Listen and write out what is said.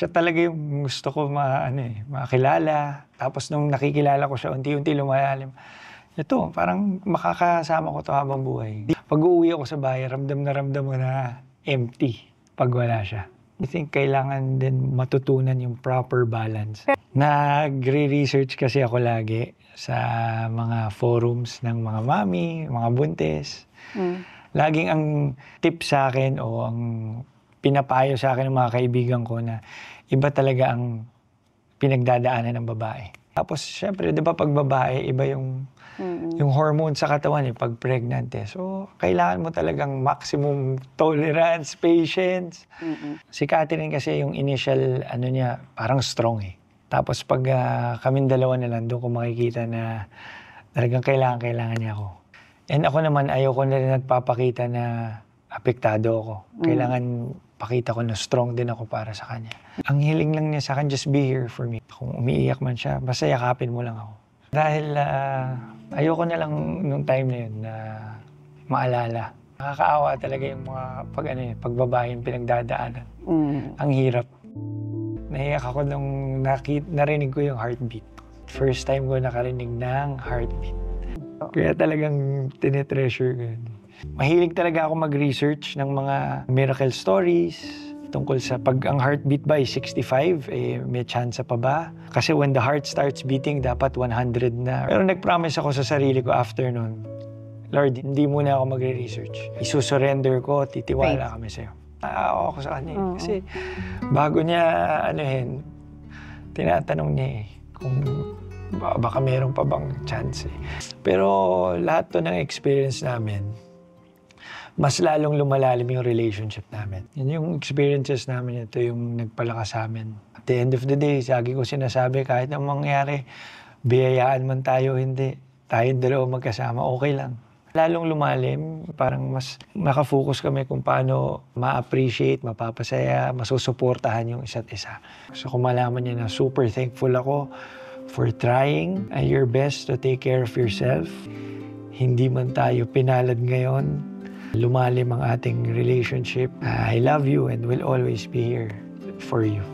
Siya talaga yung gusto ko makilala. Tapos nung nakikilala ko siya, unti-unti lumalalim. Ito, parang makakasama ko to habang buhay. Pag uuwi ako sa bahay, ramdam ko na empty pag wala siya. I think kailangan din matutunan yung proper balance. Nagre-research kasi ako lagi sa mga forums ng mga mami, mga buntis. Laging ang tip sa akin o ang pinapayo sa akin ng mga kaibigan ko na iba talaga ang pinagdadaanan ng babae. Tapos, syempre, di ba pag babae, iba yung hormone sa katawan pag pregnant eh. So, kailangan mo talagang maximum tolerance, patience. Si Catherine kasi yung initial, niya, parang strong eh. Tapos pag kaming dalawa na lang, doon ko makikita na talagang kailangan niya ako. And ako naman, ayoko na rin nagpapakita na apektado ako. Kailangan pakita ko na strong din ako para sa kanya. Ang hiling lang niya sa akin, just be here for me. Kung umiiyak man siya, basta yakapin mo lang ako. Dahil ayoko na lang nung time na yun na maalala. Nakakaawa talaga yung mga pagbabaeng pinagdadaanan. Ang hirap. Naiyak ako nung narinig ko yung heartbeat. First time ko nakarinig ng heartbeat. Kaya talagang tinetreasure ko yun. Mahilig talaga ako mag-research ng mga miracle stories tungkol sa pag ang heartbeat ba ay 65, may chance pa ba? Kasi when the heart starts beating, dapat 100 na. Pero nag-promise ako sa sarili ko after nun, Lord, hindi muna ako magre-research. Isusurrender ko, titiwala kami sa'yo. Naawa ako sa kanya kasi bago niya tinatanong niya kung baka meron pa bang chance eh. Pero lahat to ng experience namin, mas lalong lumalalim yung relationship namin. Yan yung experiences namin, ito yung nagpalakas sa amin. At the end of the day, lagi ko sinasabi, kahit anong mangyari, biyayaan man tayo, hindi. Tayong dalawa magkasama, okay lang. Lalong lumalim, parang mas nakafocus kami kung paano ma-appreciate, mapapasaya, masusuportahan yung isa't isa. So kung malaman niya na super thankful ako for trying your best to take care of yourself. Hindi man tayo pinalad ngayon, lumalim ang ating relationship. I love you and will always be here for you.